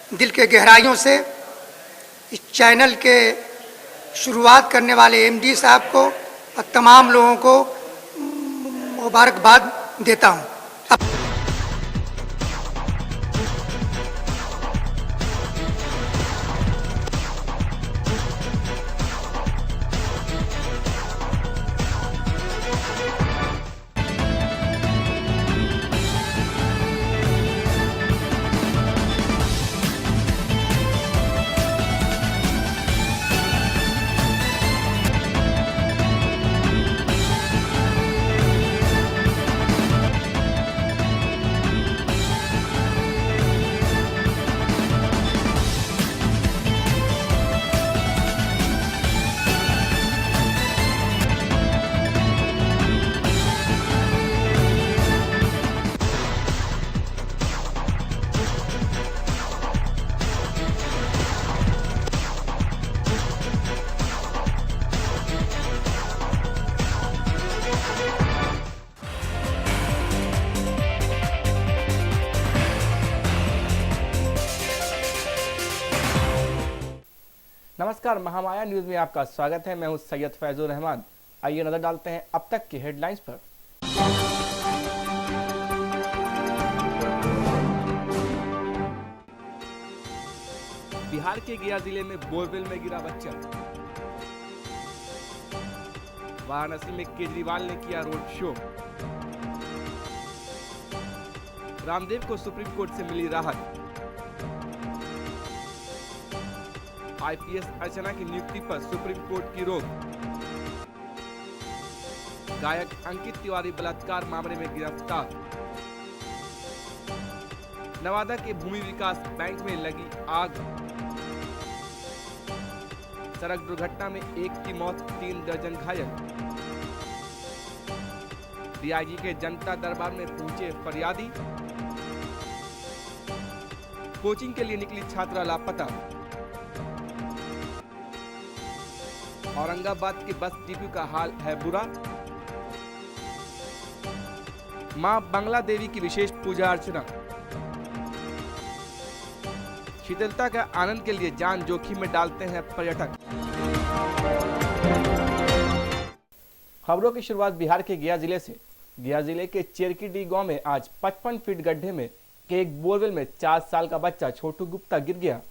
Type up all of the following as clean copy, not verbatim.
दिल के गहराइयों से इस चैनल के शुरुआत करने वाले एमडी साहब को और तमाम लोगों को मुबारकबाद देता हूं। नमस्कार, महामाया न्यूज में आपका स्वागत है। मैं हूं सैयद फैजुर रहमान। आइए नजर डालते हैं अब तक की हेडलाइंस पर। बिहार के गया जिले में बोरवेल में गिरा बच्चा। वाराणसी में केजरीवाल ने किया रोड शो। रामदेव को सुप्रीम कोर्ट से मिली राहत। आईपीएस अर्चना की नियुक्ति पर सुप्रीम कोर्ट की रोक। गायक अंकित तिवारी बलात्कार मामले में गिरफ्तार। नवादा के भूमि विकास बैंक में लगी आग। सड़क दुर्घटना में एक की मौत, 3 दर्जन घायल। डीआईजी के जनता दरबार में पहुंचे फरियादी। कोचिंग के लिए निकली छात्रा लापता। औरंगाबाद के बस डिपो का हाल है बुरा। मां बंगला देवी की विशेष पूजा अर्चना। शीतलता का आनंद के लिए जान जोखिम में डालते हैं पर्यटक। खबरों की शुरुआत बिहार के गया जिले से। गया जिले के चेरकीडी गांव में आज 55 फीट गड्ढे में के एक बोरवेल में 4 साल का बच्चा छोटू गुप्ता गिर गया।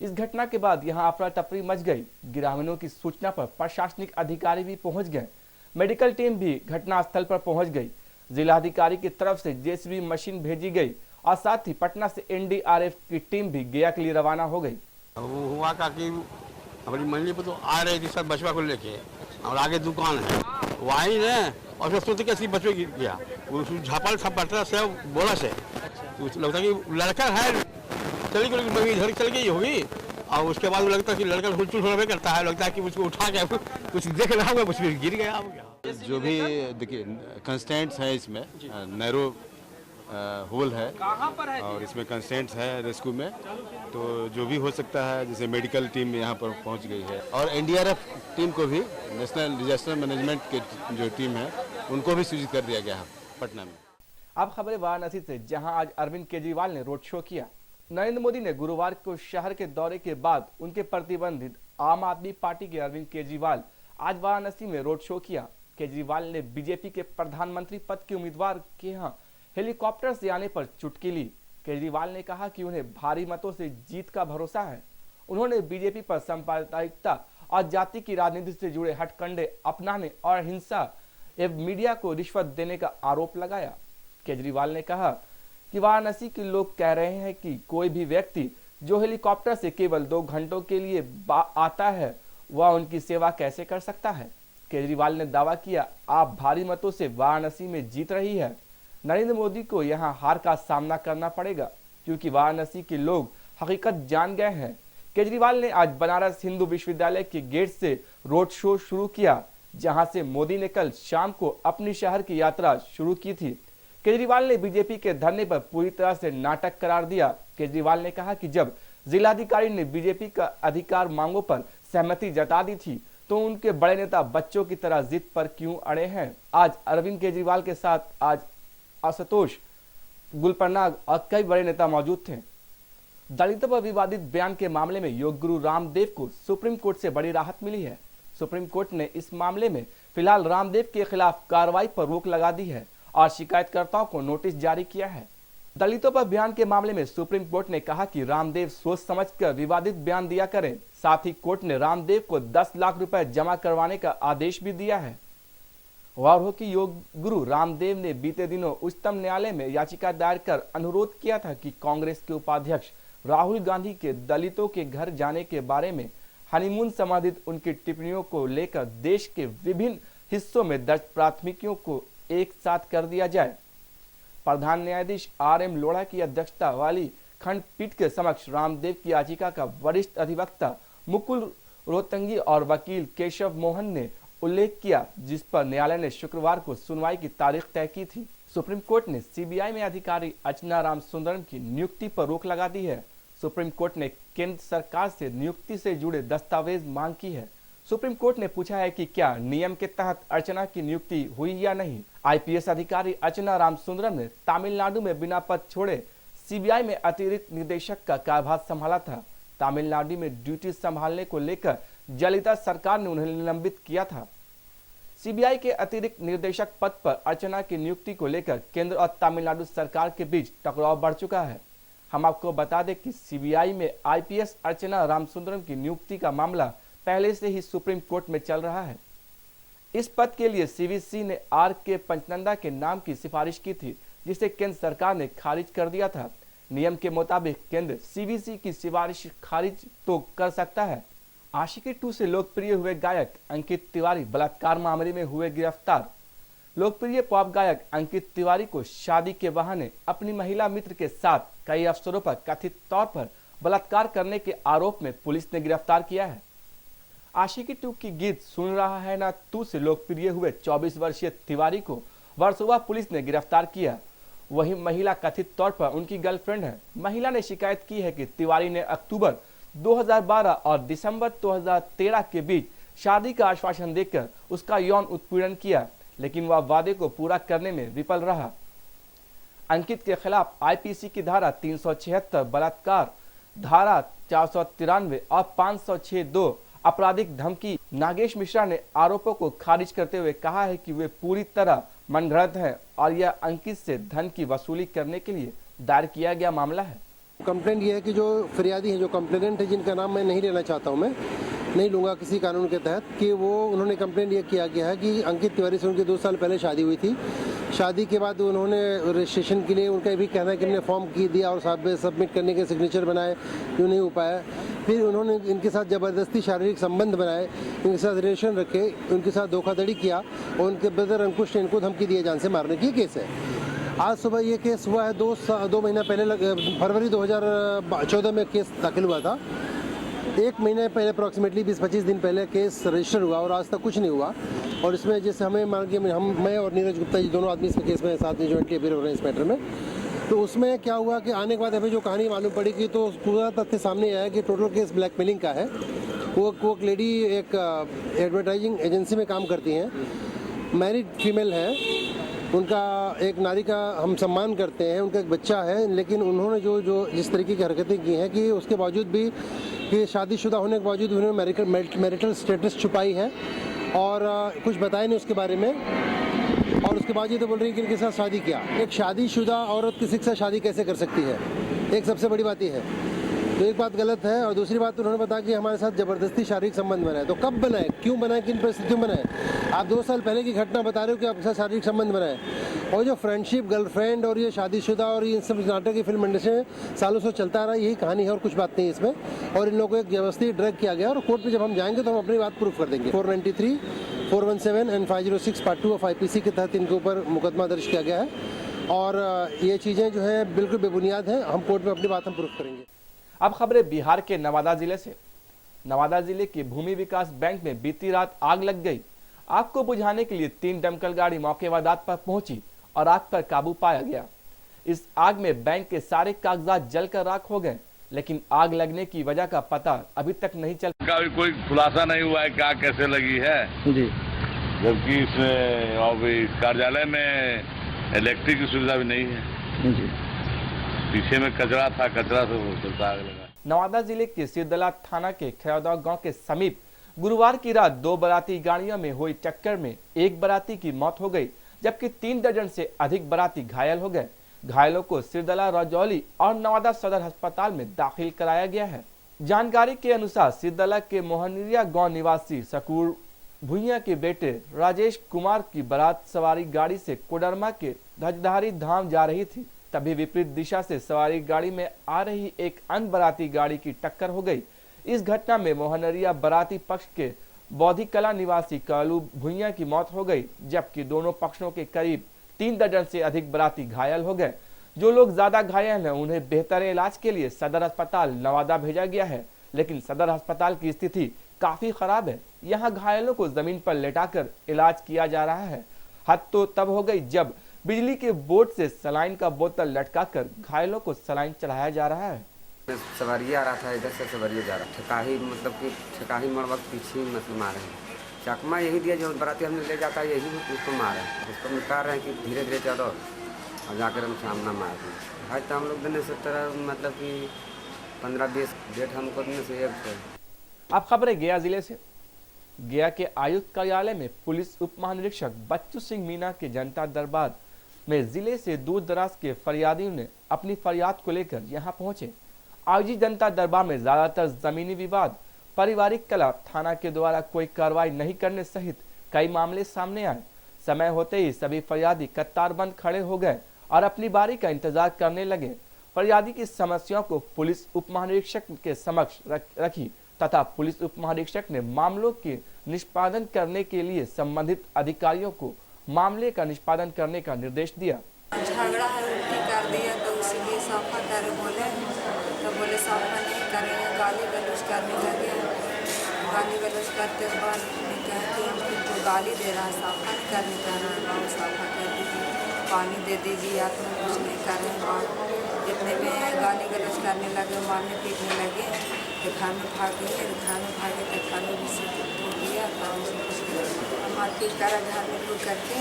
इस घटना के बाद यहां अफरा तफरी मच गई। ग्रामीणों की सूचना पर प्रशासनिक अधिकारी भी पहुंच गए। मेडिकल टीम भी घटनास्थल पर पहुंच गई। जिलाधिकारी की तरफ से जेसीबी मशीन भेजी गई और साथ ही पटना से एनडीआरएफ की टीम भी गया के लिए रवाना हो गई। वो हुआ का कि हमारी मंडी पे तो आ रही थी सब बचवा को लेके, और आगे दुकान है वहीं ने, और फिर सोचते कैसे बचवे गिर गया। वो झापल था पटना से बोला से, तो लगता कि लड़का है चली गई, इधर चल गई होगी। और उसके बाद लगता है कि लड़का हुलचुल होने करता है, लगता है कि उसको उठा के कुछ देख रहा होगा, कुछ गिर गया। जो भी देखिए कंस्टेंट्स है इसमें, नैरो होल है और इसमें कंस्टेंट्स है रेस्क्यू में, तो जो भी हो सकता है, जैसे मेडिकल टीम यहाँ पर पहुँच गई है और एनडीआरएफ टीम को भी, नेशनल डिजास्टर मैनेजमेंट के जो टीम है उनको भी सूचित कर दिया गया है पटना में। अब खबरें वाराणसी से, जहाँ आज अरविंद केजरीवाल ने रोड शो किया। नरेंद्र मोदी ने गुरुवार को शहर के दौरे के बाद उनके प्रतिबंधित आम आदमी पार्टी के अरविंद केजरीवाल आज वाराणसी में रोड शो किया। केजरीवाल ने बीजेपी के प्रधानमंत्री पद के उम्मीदवार के यहाँ हेलीकॉप्टर से आने पर चुटकी ली। केजरीवाल ने कहा कि उन्हें भारी मतों से जीत का भरोसा है। उन्होंने बीजेपी पर सांप्रदायिकता और जाति की राजनीति से जुड़े हटकंडे अपनाने और हिंसा एवं मीडिया को रिश्वत देने का आरोप लगाया। केजरीवाल ने कहा कि वाराणसी के लोग कह रहे हैं कि कोई भी व्यक्ति जो हेलीकॉप्टर से केवल 2 घंटों के लिए आता है वह उनकी सेवा कैसे कर सकता है। केजरीवाल ने दावा किया, आप भारी मतों से वाराणसी में जीत रही है। नरेंद्र मोदी को यहां हार का सामना करना पड़ेगा क्योंकि वाराणसी के लोग हकीकत जान गए हैं। केजरीवाल ने आज बनारस हिंदू विश्वविद्यालय के गेट से रोड शो शुरू किया, जहां से मोदी ने कल शाम को अपनी शहर की यात्रा शुरू की थी। केजरीवाल ने बीजेपी के धरने पर पूरी तरह से नाटक करार दिया। केजरीवाल ने कहा कि जब जिलाधिकारी ने बीजेपी का अधिकार मांगों पर सहमति जता दी थी तो उनके बड़े नेता बच्चों की तरह जिद पर क्यों अड़े हैं। आज अरविंद केजरीवाल के साथ आज आशुतोष, गुलपनाग और कई बड़े नेता मौजूद थे। दलितों पर विवादित बयान के मामले में योग गुरु रामदेव को सुप्रीम कोर्ट से बड़ी राहत मिली है। सुप्रीम कोर्ट ने इस मामले में फिलहाल रामदेव के खिलाफ कार्रवाई पर रोक लगा दी है और शिकायतकर्ताओं को नोटिस जारी किया है। दलितों पर बयान के मामले में सुप्रीम कोर्ट ने कहा कि रामदेव सोच समझकर विवादित बयान दिया करें। साथ ही कोर्ट ने रामदेव को 10 लाख रुपए जमा करवाने का आदेश भी दिया है। गौर हो कि योग गुरु रामदेव ने बीते दिनों उच्चतम न्यायालय में याचिका दायर कर अनुरोध किया था कि कांग्रेस के उपाध्यक्ष राहुल गांधी के दलितों के घर जाने के बारे में हनीमून संबंधित उनकी टिप्पणियों को लेकर देश के विभिन्न हिस्सों में दर्ज प्राथमिकियों को एक साथ कर दिया जाए। प्रधान न्यायाधीश RM लोढ़ा की अध्यक्षता वाली खंडपीठ के समक्ष रामदेव की याचिका का वरिष्ठ अधिवक्ता मुकुल रोहतंगी और वकील केशव मोहन ने उल्लेख किया, जिस पर न्यायालय ने शुक्रवार को सुनवाई की तारीख तय की थी। सुप्रीम कोर्ट ने CBI में अधिकारी अर्चना रामसुंदरम की नियुक्ति पर रोक लगा दी है। सुप्रीम कोर्ट ने केंद्र सरकार से नियुक्ति से जुड़े दस्तावेज मांग की है। सुप्रीम कोर्ट ने पूछा है कि क्या नियम के तहत अर्चना की नियुक्ति हुई या नहीं। IPS अधिकारी अर्चना रामसुंदरम ने तमिलनाडु में बिना पद छोड़े CBI में अतिरिक्त निदेशक का कार्यभार संभाला था। तमिलनाडु में ड्यूटी संभालने को लेकर जयललिता सरकार ने उन्हें निलंबित किया था। CBI के अतिरिक्त निर्देशक पद पर अर्चना की नियुक्ति को लेकर केंद्र और तमिलनाडु सरकार के बीच टकराव बढ़ चुका है। हम आपको बता दें कि CBI में IPS अर्चना रामसुंदरम की नियुक्ति का मामला पहले से ही सुप्रीम कोर्ट में चल रहा है। इस पद के लिए CVC ने R.K. पंचनंदा के नाम की सिफारिश की थी, जिसे केंद्र सरकार ने खारिज कर दिया था। नियम के मुताबिक केंद्र CVC की सिफारिश खारिज तो कर सकता है। आशिकी 2 से लोकप्रिय हुए गायक अंकित तिवारी बलात्कार मामले में हुए गिरफ्तार। लोकप्रिय पॉप गायक अंकित तिवारी को शादी के बहाने अपनी महिला मित्र के साथ कई अवसरों पर कथित तौर पर बलात्कार करने के आरोप में पुलिस ने गिरफ्तार किया है। आशिकी 2 की गीत सुन रहा है ना तू से लोकप्रिय हुए 24 वर्षीय तिवारी को वर्सोवा पुलिस ने गिरफ्तार किया। वही महिला कथित तौर पर उनकी गर्लफ्रेंड है। महिला ने शिकायत की है कि तिवारी ने अक्टूबर 2012 और दिसंबर 2013 के बीच शादी का आश्वासन देकर उसका यौन उत्पीड़न किया, लेकिन वह वादे को पूरा करने में विफल रहा। अंकित के खिलाफ IPC की धारा 376 बलात्कार, धारा 493 और 506(2) आपराधिक धमकी। नागेश मिश्रा ने आरोपों को खारिज करते हुए कहा है कि वे पूरी तरह मनगढ़ंत हैं और यह अंकित से धन की वसूली करने के लिए दायर किया गया मामला है। कंप्लेंट ये है कि जो फरियादी हैं, जो कंप्लेनेंट है, जिनका नाम मैं नहीं लेना चाहता हूं, मैं नहीं लूँगा किसी कानून के तहत, कि वो उन्होंने कंप्लेंट ये किया गया है कि अंकित तिवारी से उनकी 2 साल पहले शादी हुई थी। शादी के बाद उन्होंने रजिस्ट्रेशन के लिए उनका भी कहना है कि हमने फॉर्म की दिया और सबमिट करने के सिग्नेचर बनाए, जो नहीं हो पाया। फिर उन्होंने इनके साथ ज़बरदस्ती शारीरिक संबंध बनाए, इनके साथ रिलेशन रखे, उनके साथ धोखाधड़ी किया और उनके ब्रदर अंकुश ने इनको धमकी दिए जान से मारने की केस है। आज सुबह ये केस हुआ है। 2 महीना पहले फरवरी 2014 में केस दाखिल हुआ था। 1 महीने पहले अप्रॉक्सीमेटली 20-25 दिन पहले केस रजिस्टर हुआ और आज तक कुछ नहीं हुआ। और इसमें जैसे हमें मान के मैं और नीरज गुप्ता जी दोनों आदमी इस केस में साथ में जॉइंटली अपियर हो रहे हैं इस मैटर में। तो उसमें क्या हुआ कि आने के बाद हमें जो कहानी मालूम पड़ी कि तो पूरा तथ्य सामने आया कि टोटल केस ब्लैकमेलिंग का है। वो लेडी एक एडवर्टाइजिंग एजेंसी में काम करती हैं, मैरिड फीमेल है, उनका एक नारी का हम सम्मान करते हैं, उनका एक बच्चा है, लेकिन उन्होंने जो जिस तरीके की हरकतें की हैं कि उसके बावजूद भी कि शादीशुदा होने के बावजूद उन्होंने मैरिटल स्टेटस छुपाई है और कुछ बताया नहीं उसके बारे में। और उसके बाद ये तो बोल रही है कि इनके साथ शादी किया। एक शादीशुदा औरत किसी के साथ शादी कैसे कर सकती है? एक सबसे बड़ी बात यह है। तो एक बात गलत है। और दूसरी बात उन्होंने बताया कि हमारे साथ ज़बरदस्ती शारीरिक संबंध बनाए। तो कब बनाए, क्यों बनाए, किन परिस्थितियों में बनाए? आप 2 साल पहले की घटना बता रहे हो कि आपके साथ शारीरिक संबंध बनाए। और जो फ्रेंडशिप, गर्लफ्रेंड और ये शादीशुदा और इन सब नाटक की फिल्म इंडस्ट्री में सालों से चलता आ रहा है, यही कहानी है और कुछ बात नहीं है इसमें। और इन लोगों को एक जबरदस्ती ड्रैग किया गया और कोर्ट में जब हम जाएंगे तो हम अपनी बात प्रूफ कर देंगे। 493, 417 एंड 506 पार्ट 2 ऑफ IPC के तहत इनके ऊपर मुकदमा दर्ज किया गया है और ये चीज़ें जो है बिल्कुल बेबुनियाद हैं। हम कोर्ट में अपनी बात हम प्रूफ करेंगे। अब खबरें बिहार के नवादा जिले से। नवादा जिले के भूमि विकास बैंक में बीती रात आग लग गई। आग को बुझाने के लिए 3 दमकल गाड़ी मौके वारदात पर पहुंची और आग पर काबू पाया गया। इस आग में बैंक के सारे कागजात जलकर राख हो गए, लेकिन आग लगने की वजह का पता अभी तक नहीं चल कोई खुलासा नहीं हुआ है कि आग कैसे लगी है जी। जबकि इस कार्यालय में इलेक्ट्रिक की सुविधा भी नहीं है जी। पीछे में कचरा था, कचरा से वो चलता आग लगा। नवादा जिले के सिरदला थाना के खैरदौग गांव के समीप गुरुवार की रात दो बाराती गाड़ियों में हुई टक्कर में एक बाराती की मौत हो गई, जबकि 3 दर्जन से अधिक बाराती घायल हो गए। घायलों को सिरदला, रजौली और नवादा सदर अस्पताल में दाखिल कराया गया है। जानकारी के अनुसार सिरदला के मोहनिया गांव निवासी सकूर भुइया के बेटे राजेश कुमार की बारात सवारी गाड़ी से कोडरमा के ध्वजधारी धाम जा रही थी। तभी विपरीत दिशा से सवारी गाड़ी में आ रही एक अन्य बाराती गाड़ी की टक्कर हो गई। इस घटना में मोहनरिया बाराती पक्ष के बौद्धी कला निवासी कालू भुइया की मौत हो गई, जबकि दोनों पक्षों के करीब 3 दर्जन से अधिक बाराती घायल हो गए। जो लोग ज्यादा घायल हैं उन्हें बेहतर इलाज के लिए सदर अस्पताल नवादा भेजा गया है, लेकिन सदर अस्पताल की स्थिति काफी खराब है। यहाँ घायलों को जमीन पर लेटाकर इलाज किया जा रहा है। हद तो तब हो गई जब बिजली के बोर्ड से सलाइन का बोतल लटकाकर घायलों को सलाइन चढ़ाया जा रहा है। सवारी आ रहा था, इधर से सवारी जा रहा था, ठेकाही मतलब कि ठेकाही मरवा पीछे ही मतलब मारे हैं। चकमा यही दिया जो बराती हमने ले जाता है, यही उसको मारे हैं। उसको निकाल रहे हैं कि धीरे धीरे चलो और जाकर हम सामना मार दें। आज तो हम लोग देने से तरह मतलब कि 15-20 डेट हमको देने से एक थे। अब खबरें गया जिले से। गया के आयुक्त कार्यालय में पुलिस उप महानिरीक्षक बच्चू सिंह मीना के जनता दरबार में जिले से दूर दराज के फरियादियों ने अपनी फरियाद को लेकर यहां पहुंचे। आयोजित जनता दरबार में ज्यादातर जमीनी विवाद, पारिवारिक कलह, थाना के द्वारा कोई कार्रवाई नहीं करने सहित कई मामले सामने आए। समय होते ही सभी फरियादी कतारबंद खड़े हो गए और अपनी बारी का इंतजार करने लगे। फरियादी की समस्याओं को पुलिस उप महानिरीक्षक के समक्ष रखी तथा पुलिस उप महानिरीक्षक ने मामलों के निष्पादन करने के लिए संबंधित अधिकारियों को मामले का निष्पादन करने का निर्देश दिया। झगड़ा है, उल्टी कर दिया तो इसीलिए साफा करे बोले, तो बोले साफा नहीं करेंगे, गाली गलौज करने लगे। गाली गलौज करते बाद कहते हैं कि गाली दे रहा है, साफा नहीं करने का है, साफा कर दीजिए, पानी दे दीजिए, या तो कुछ नहीं कर रहे। इतने में गाली गलौज करने लगे, मारने पीटने लगे। घर में भागे तो घर में भी से टूट गया, मारपीट करा घर में टूट करके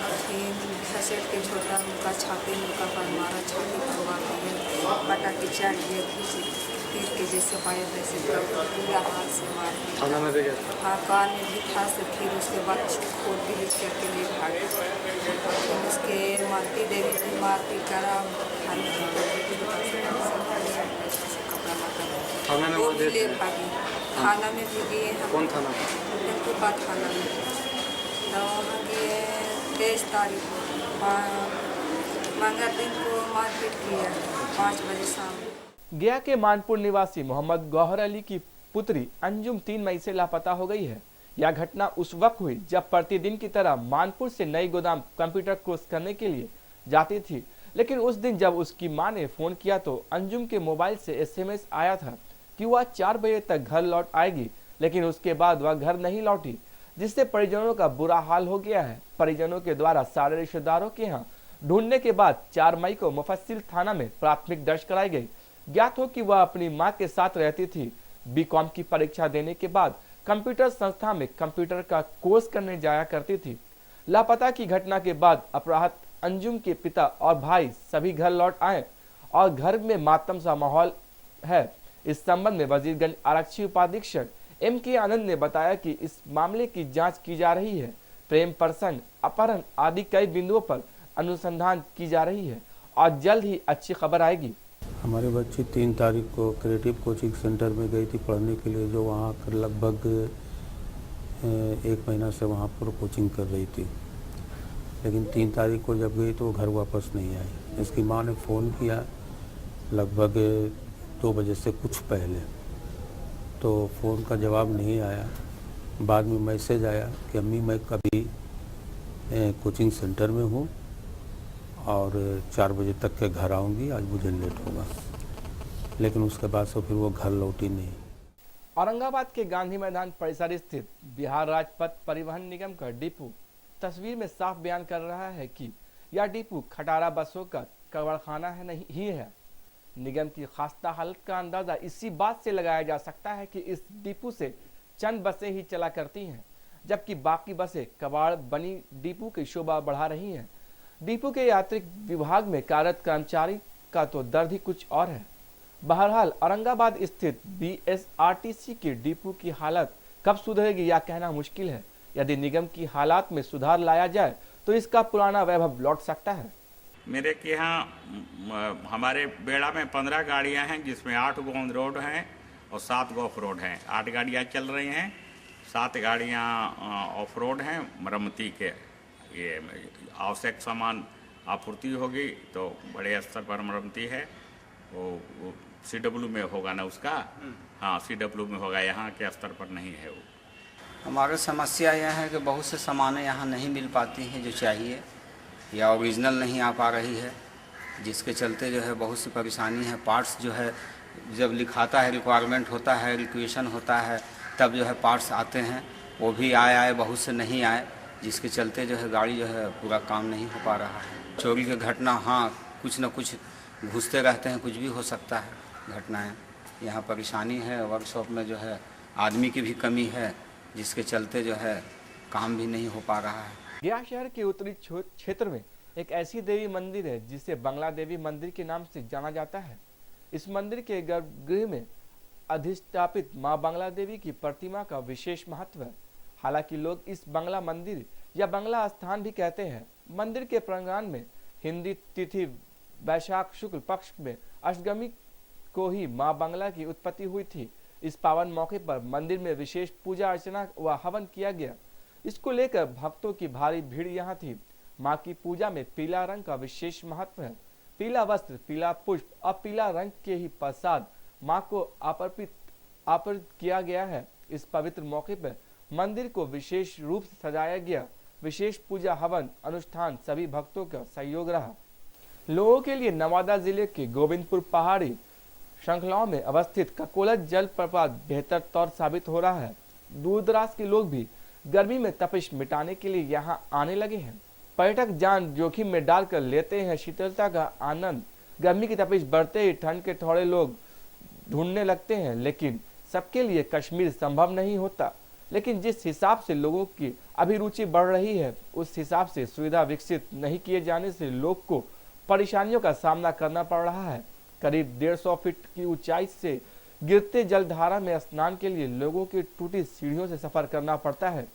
और फिर खसेट के छोटा उनका छाती में उनका पर मारा, छाती पर मार दिए, बटा के चाट दिए, तीर के जैसे पाए वैसे पूरा हाथ से मार दिया। हाँ, कान में भी था से फिर उसके बाद खोल के लिख करके ले भागे। फिर उसके मालती देवी की मारपीट करा, थाना में ले भागे। थाना में भी गए हम। कौन थाना? थाना में तो वहाँ गए 23 तारीख मंगल दिन को मारपीट किया 5 बजे शाम। गया के मानपुर निवासी मोहम्मद गौहर अली की पुत्री अंजुम 3 मई से लापता हो गई है। यह घटना उस वक्त हुई जब प्रतिदिन की तरह मानपुर से नई गोदाम कंप्यूटर कोर्स करने के लिए जाती थी, लेकिन उस दिन जब उसकी मां ने फोन किया तो अंजुम के मोबाइल से SMS आया था कि वह 4 बजे तक घर लौट आएगी, लेकिन उसके बाद वह घर नहीं लौटी, जिससे परिजनों का बुरा हाल हो गया है। परिजनों के द्वारा सारे रिश्तेदारों के यहाँ ढूंढने के बाद 4 मई को मुफस्सिल थाना में प्राथमिक दर्ज कराई गई। ज्ञात हो कि वह अपनी मां के साथ रहती थी। BCom की परीक्षा देने के बाद कंप्यूटर संस्था में कंप्यूटर का कोर्स करने जाया करती थी। लापता की घटना के बाद अपराध अंजुम के पिता और भाई सभी घर लौट आए और घर में मातम सा माहौल है। इस संबंध में वजीरगंज आरक्षी उपाधीक्षक MK आनंद ने बताया कि इस मामले की जांच की जा रही है। प्रेम प्रसंग, अपहरण आदि कई बिंदुओं पर अनुसंधान की जा रही है और जल्द ही अच्छी खबर आएगी। हमारी बच्ची 3 तारीख को क्रिएटिव कोचिंग सेंटर में गई थी पढ़ने के लिए, जो वहाँ कर लगभग 1 महीना से वहाँ पर कोचिंग कर रही थी। लेकिन 3 तारीख को जब गई तो वो घर वापस नहीं आई। इसकी माँ ने फ़ोन किया लगभग 2 बजे से कुछ पहले, तो फ़ोन का जवाब नहीं आया। बाद में मैसेज आया कि अम्मी मैं कभी कोचिंग सेंटर में हूँ और 4 बजे तक के घर आऊँगी, आज मुझे लेट होगा। लेकिन उसके बाद से फिर वो घर लौटी नहीं। औरंगाबाद के गांधी मैदान परिसर स्थित बिहार राजपथ परिवहन निगम का डिपो तस्वीर में साफ बयान कर रहा है कि यह डिपो खटारा बसों का कबाड़खाना है नहीं ही है। निगम की खास्ता हालत का अंदाजा इसी बात से लगाया जा सकता है कि इस डिपो से चंद बसें ही चला करती हैं, जबकि बाकी बसें कबाड़ बनी डिपो की शोभा बढ़ा रही हैं। डिपो के यात्री विभाग में कार्यरत कर्मचारी का तो दर्द ही कुछ और है। बहरहाल औरंगाबाद स्थित BSRTC के डिपो की हालत कब सुधरेगी यह कहना मुश्किल है। यदि निगम की हालात में सुधार लाया जाए तो इसका पुराना वैभव लौट सकता है। मेरे के यहाँ हमारे बेड़ा में 15 गाड़ियाँ हैं, जिसमें 8 गो ऑन रोड हैं और 7 गो ऑफ रोड हैं। 8 गाड़ियाँ चल रही हैं, 7 गाड़ियाँ ऑफ रोड हैं। मरम्मती के ये आवश्यक सामान आपूर्ति होगी तो बड़े स्तर पर मरम्मती है। वो CW में होगा ना उसका, हाँ CW में होगा, यहाँ के स्तर पर नहीं है वो। हमारी समस्या यह है कि बहुत से सामानें यहाँ नहीं मिल पाती हैं जो चाहिए, या ओरिजिनल नहीं आ पा रही है, जिसके चलते जो है बहुत सी परेशानी है। पार्ट्स जो है जब लिखाता है, रिक्वायरमेंट होता है, रिक्वेशन होता है, तब जो है पार्ट्स आते हैं, वो भी आए बहुत से नहीं आए, जिसके चलते जो है गाड़ी जो है पूरा काम नहीं हो पा रहा है। चोरी की घटना, हाँ कुछ न कुछ घुसते रहते हैं, कुछ भी हो सकता है घटनाएं। यहाँ परेशानी है, वर्कशॉप में जो है आदमी की भी कमी है, जिसके चलते जो है काम भी नहीं हो पा रहा है। गया शहर के उत्तरी क्षेत्र में एक ऐसी देवी मंदिर है जिसे बंगला देवी मंदिर के नाम से जाना जाता है। इस मंदिर के गर्भगृह में अधिष्ठापित मां बांग्ला देवी की प्रतिमा का विशेष महत्व है। हालांकि लोग इस बंगला मंदिर या बंगला स्थान भी कहते हैं। मंदिर के प्रांगण में हिंदी तिथि वैशाख शुक्ल पक्ष में अष्टमी को ही मां बांग्ला की उत्पत्ति हुई थी। इस पावन मौके पर मंदिर में विशेष पूजा अर्चना व हवन किया गया। इसको लेकर भक्तों की भारी भीड़ यहाँ थी। मां की पूजा में पीला रंग का विशेष महत्व है। पीला वस्त्र, पीला पुष्प और पीला रंग के ही प्रसाद मां को अर्पित किया गया है। इस पवित्र मौके पर मंदिर को विशेष रूप से सजाया गया। विशेष पूजा हवन अनुष्ठान सभी भक्तों का सहयोग रहा। लोगों के लिए नवादा जिले के गोविंदपुर पहाड़ी श्रृंखलाओं में अवस्थित ककोलत जलप्रपात बेहतर तौर साबित हो रहा है। दूर दराज के लोग भी गर्मी में तपिश मिटाने के लिए यहाँ आने लगे हैं। पर्यटक जान जोखिम में डालकर लेते हैं शीतलता का आनंद। गर्मी की तपिश बढ़ते ही ठंड के थोड़े लोग ढूंढने लगते हैं, लेकिन सबके लिए कश्मीर संभव नहीं होता। लेकिन जिस हिसाब से लोगों की अभिरुचि बढ़ रही है, उस हिसाब से सुविधा विकसित नहीं किए जाने से लोग को परेशानियों का सामना करना पड़ रहा है। करीब 150 फीट की ऊंचाई से गिरते जलधारा में स्नान के लिए लोगों की टूटी सीढ़ियों से सफर करना पड़ता है।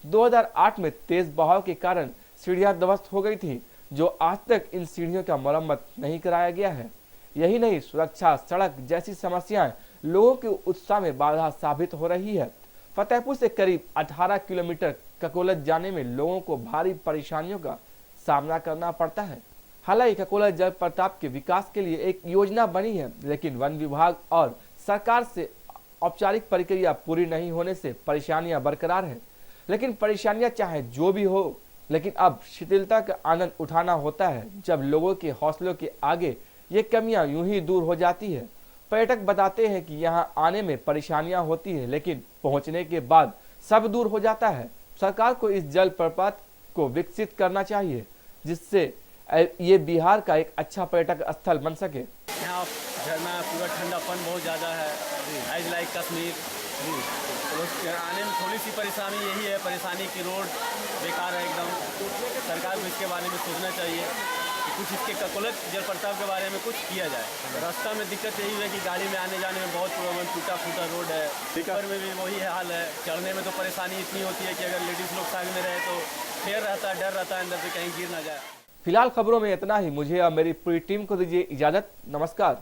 2008 में तेज बहाव के कारण सीढ़ियां ध्वस्त हो गई थी, जो आज तक इन सीढ़ियों का मरम्मत नहीं कराया गया है। यही नहीं, सुरक्षा, सड़क जैसी समस्याएं लोगों के उत्साह में बाधा साबित हो रही है। फतेहपुर से करीब 18 किलोमीटर ककोलत जाने में लोगों को भारी परेशानियों का सामना करना पड़ता है। हालांकि ककोलत जलप्रपात के विकास के लिए एक योजना बनी है, लेकिन वन विभाग और सरकार से औपचारिक प्रक्रिया पूरी नहीं होने से परेशानियां बरकरार है। लेकिन परेशानियां चाहे जो भी हो, लेकिन अब शिथिलता का आनंद उठाना होता है। जब लोगों के हौसलों के आगे ये कमियां यूं ही दूर हो जाती है। पर्यटक बताते हैं कि यहाँ आने में परेशानियां होती है, लेकिन पहुंचने के बाद सब दूर हो जाता है। सरकार को इस जलप्रपात को विकसित करना चाहिए, जिससे ये बिहार का एक अच्छा पर्यटक स्थल बन सके। यहाँ झरना पूरा ठंडापन बहुत ज़्यादा है, एज लाइक कश्मीर। आने में थोड़ी सी परेशानी यही है, परेशानी की रोड बेकार है एकदम। सरकार को इसके बारे में सोचना चाहिए कि कुछ इसके ककोलत जलप्रपात के बारे में कुछ किया जाए। रास्ता में दिक्कत यही है कि गाड़ी में आने जाने में बहुत प्रॉब्लम, टूटा फूटा रोड है। ऊपर में भी वही हाल है, चढ़ने में तो परेशानी इतनी होती है कि अगर लेडीज़ लोग साथ में रहे तो फेर रहता है, डर रहता है अंदर से कहीं गिर ना जाए। फिलहाल खबरों में इतना ही। मुझे और मेरी पूरी टीम को दीजिए इजाजत। नमस्कार।